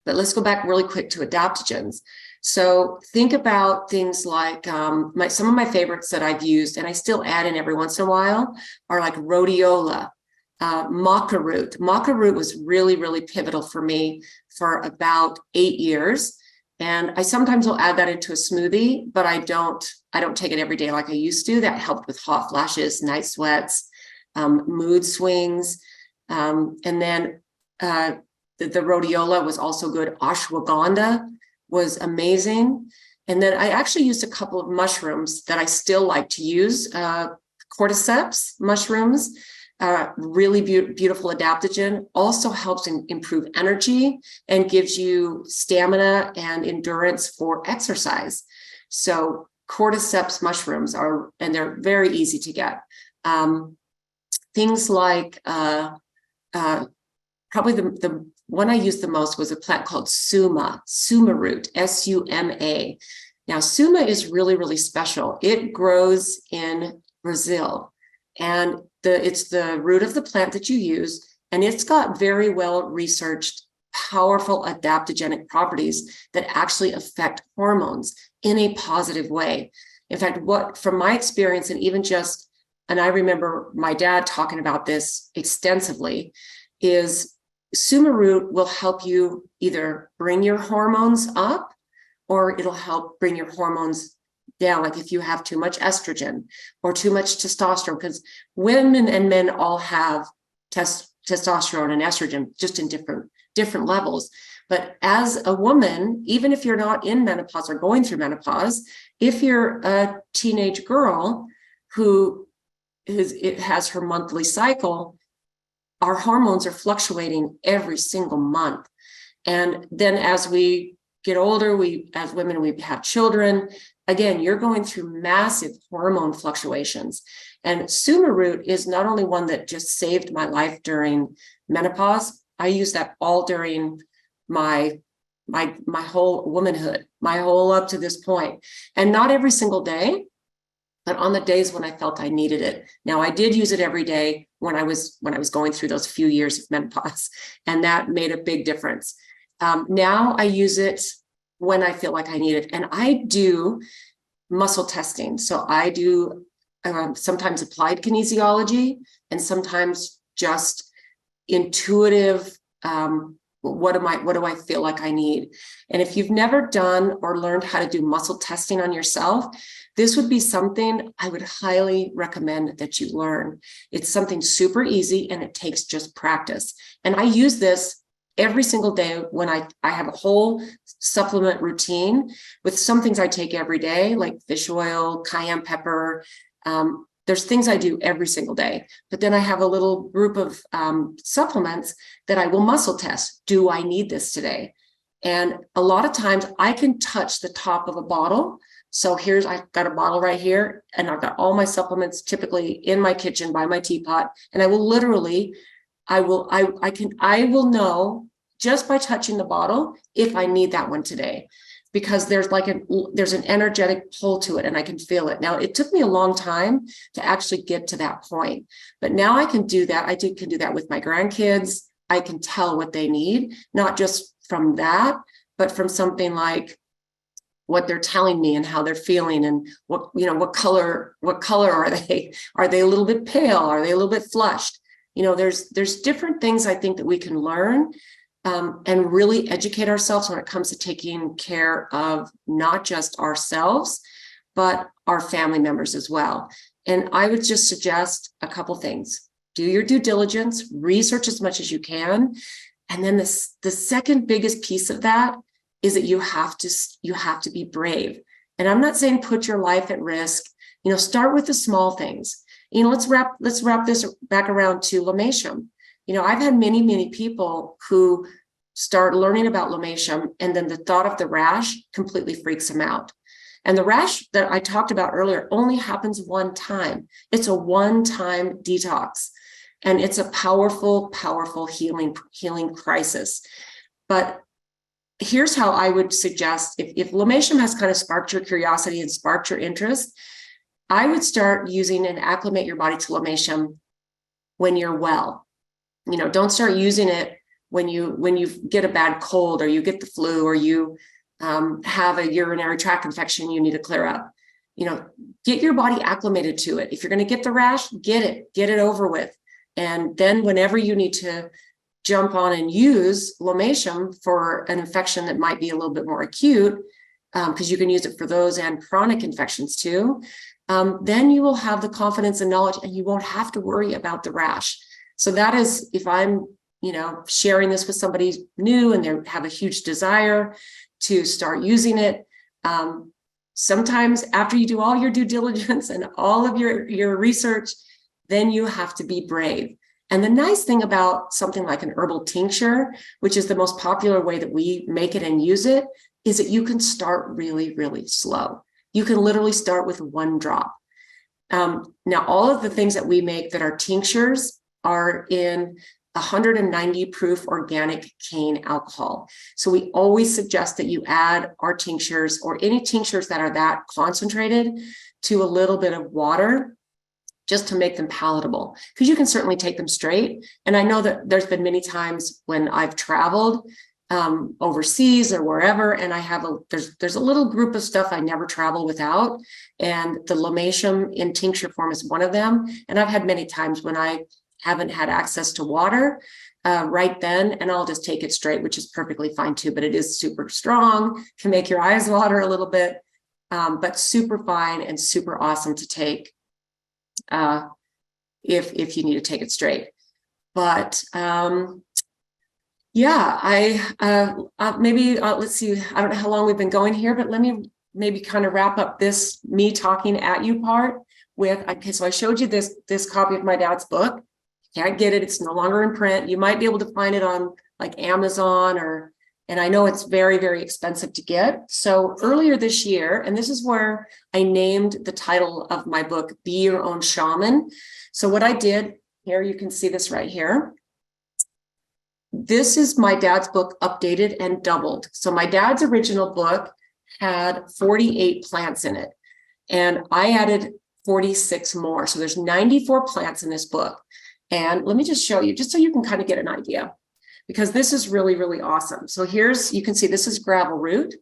But let's go back really quick to adaptogens. So think about things like some of my favorites that I've used, and I still add in every once in a while, are like rhodiola, maca root. Maca root was really, really pivotal for me for about 8 years. And I sometimes will add that into a smoothie, but I don't take it every day like I used to. That helped with hot flashes, night sweats, mood swings. And then the rhodiola was also good. Ashwagandha was amazing. And then I actually used a couple of mushrooms that I still like to use. Cordyceps mushrooms, really beautiful adaptogen, also helps improve energy and gives you stamina and endurance for exercise. So cordyceps mushrooms and they're very easy to get. Things like probably the one I used the most was a plant called Suma Root, Suma. Now, Suma is really, really special. It grows in Brazil, and it's the root of the plant that you use, and it's got very well researched, powerful adaptogenic properties that actually affect hormones in a positive way. In fact, from my experience, and I remember my dad talking about this extensively, is Suma Root will help you either bring your hormones up or it'll help bring your hormones down. Like if you have too much estrogen or too much testosterone, because women and men all have testosterone and estrogen just in different levels. But as a woman, even if you're not in menopause or going through menopause, if you're a teenage girl who has her monthly cycle, our hormones are fluctuating every single month. And then as we get older, as women, we have children. Again, you're going through massive hormone fluctuations. And Suma Root is not only one that just saved my life during menopause, I use that all during my whole womanhood, my whole up to this point. And not every single day, but on the days when I felt I needed it. Now, I did use it every day when I was going through those few years of menopause, and that made a big difference. Now I use it when I feel like I need it, and I do muscle testing. So I do sometimes applied kinesiology and sometimes just intuitive. What do I feel like I need? And if you've never done or learned how to do muscle testing on yourself, this would be something I would highly recommend that you learn. It's something super easy and it takes just practice. And I use this every single day when I have a whole supplement routine with some things I take every day, like fish oil, cayenne pepper. There's things I do every single day, but then I have a little group of supplements that I will muscle test. Do I need this today? And a lot of times I can touch the top of a bottle. So I've got a bottle right here, and I've got all my supplements typically in my kitchen by my teapot. And I will literally, I will know just by touching the bottle if I need that one today, because there's an energetic pull to it and I can feel it. Now, it took me a long time to actually get to that point, but now I can do that. can do that with my grandkids. I can tell what they need, not just from that, but from something like what they're telling me and how they're feeling and what color are they? Are they a little bit pale? Are they a little bit flushed? There's different things I think that we can learn and really educate ourselves when it comes to taking care of not just ourselves, but our family members as well. And I would just suggest a couple things. Do your due diligence, research as much as you can. And then the second biggest piece of that is that you have to be brave. And I'm not saying put your life at risk. Start with the small things. Let's wrap this back around to Lamation. I've had many, many people who start learning about Lamation, and then the thought of the rash completely freaks them out. And the rash that I talked about earlier only happens one time. It's a one-time detox, and it's a powerful, powerful healing crisis. But here's how I would suggest, if Lamation has kind of sparked your curiosity and sparked your interest, I would start using and acclimate your body to Lamation when you're well. Don't start using it when you get a bad cold, or you get the flu, or you have a urinary tract infection you need to clear up. Get your body acclimated to it. If you're going to get the rash, get it over with. And then whenever you need to jump on and use Lamation for an infection that might be a little bit more acute, because you can use it for those and chronic infections too, then you will have the confidence and knowledge, and you won't have to worry about the rash. So that is, if I'm, sharing this with somebody new and they have a huge desire to start using it, sometimes after you do all your due diligence and all of your research, then you have to be brave. And the nice thing about something like an herbal tincture, which is the most popular way that we make it and use it, is that you can start really, really slow. You can literally start with 1 drop. Now, all of the things that we make that are tinctures are in 190 proof organic cane alcohol. So we always suggest that you add our tinctures, or any tinctures that are that concentrated, to a little bit of water, just to make them palatable, because you can certainly take them straight. And I know that there's been many times when I've traveled overseas or wherever, and I have there's a little group of stuff I never travel without, and the Lamation in tincture form is one of them. And I've had many times when I haven't had access to water right then, and I'll just take it straight, which is perfectly fine too. But it is super strong, can make your eyes water a little bit, but super fine and super awesome to take if you need to take it straight. But let's see, I don't know how long we've been going here, but let me maybe kind of wrap up this me talking at you part with, okay, so I showed you this copy of my dad's book. Can't get it, it's no longer in print. You might be able to find it on like Amazon, and I know it's very, very expensive to get. So earlier this year, and this is where I named the title of my book, Be Your Own Shaman. So what I did here, you can see this right here. This is my dad's book updated and doubled. So my dad's original book had 48 plants in it, and I added 46 more. So there's 94 plants in this book. And let me just show you, just so you can kind of get an idea, because this is really, really awesome. So you can see this is gravel root.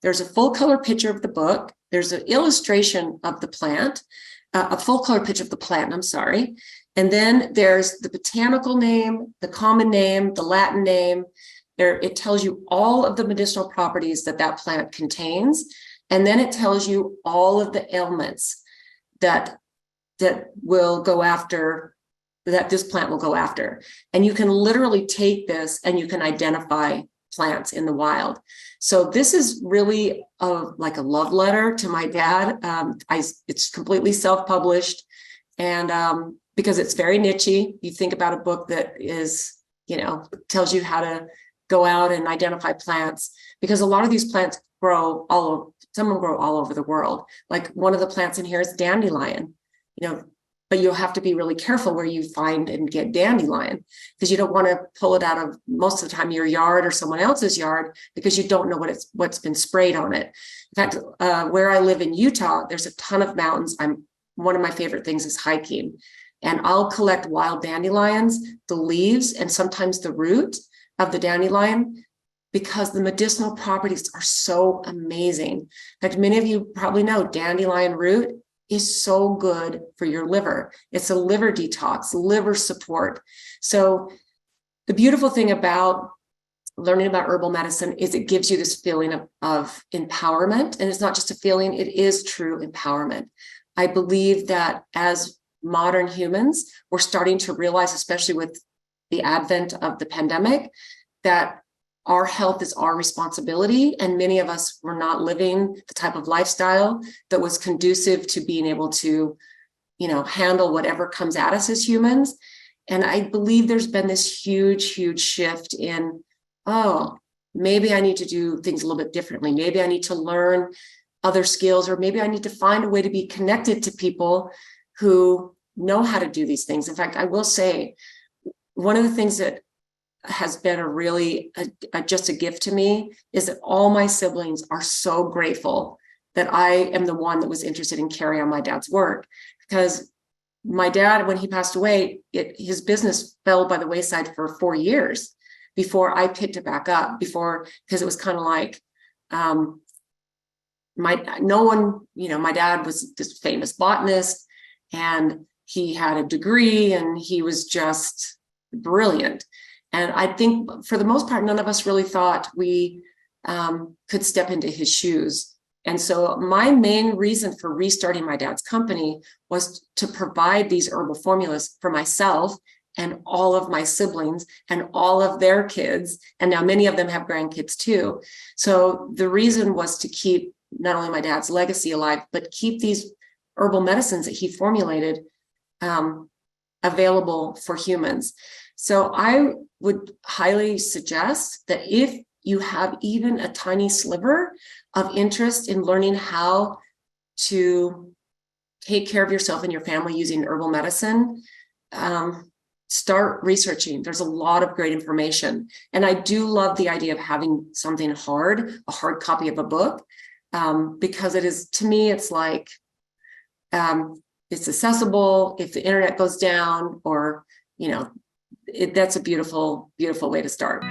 There's a full color picture of the book. There's an illustration of the plant, a full color picture of the plant, I'm sorry. And then there's the botanical name, the common name, the Latin name. It tells you all of the medicinal properties that plant contains. And then it tells you all of the ailments that will go after, that this plant will go after. And you can literally take this and you can identify plants in the wild. So this is really like a love letter to my dad. It's completely self-published, and because it's very niche-y. You think about a book that is, tells you how to go out and identify plants, because a lot of these plants grow some of them grow all over the world. Like one of the plants in here is dandelion, but you'll have to be really careful where you find and get dandelion, because you don't want to pull it out of, most of the time, your yard or someone else's yard, because you don't know what's been sprayed on it. In fact, where I live in Utah, there's a ton of mountains. One of my favorite things is hiking, and I'll collect wild dandelions, the leaves, and sometimes the root of the dandelion, because the medicinal properties are so amazing. In fact, many of you probably know dandelion root is so good for your liver. It's a liver detox, liver support. So the beautiful thing about learning about herbal medicine is it gives you this feeling of empowerment. And it's not just a feeling, it is true empowerment. I believe that as modern humans, we're starting to realize, especially with the advent of the pandemic, that our health is our responsibility. And many of us were not living the type of lifestyle that was conducive to being able to, handle whatever comes at us as humans. And I believe there's been this huge, huge shift in, maybe I need to do things a little bit differently. Maybe I need to learn other skills, or maybe I need to find a way to be connected to people who know how to do these things. In fact, I will say, one of the things that has been just a gift to me is that all my siblings are so grateful that I am the one that was interested in carrying on my dad's work, because my dad, when he passed away, his business fell by the wayside for 4 years. before I picked it back up, because it was kind of like, my dad was this famous botanist, and he had a degree, and he was just brilliant. And I think for the most part, none of us really thought we could step into his shoes. And so my main reason for restarting my dad's company was to provide these herbal formulas for myself and all of my siblings and all of their kids. And now many of them have grandkids too. So the reason was to keep not only my dad's legacy alive, but keep these herbal medicines that he formulated available for humans. So I would highly suggest that if you have even a tiny sliver of interest in learning how to take care of yourself and your family using herbal medicine, start researching. There's a lot of great information. And I do love the idea of having something hard, a hard copy of a book, because it is, to me, it's like, it's accessible. If the internet goes down, or, that's a beautiful, beautiful way to start.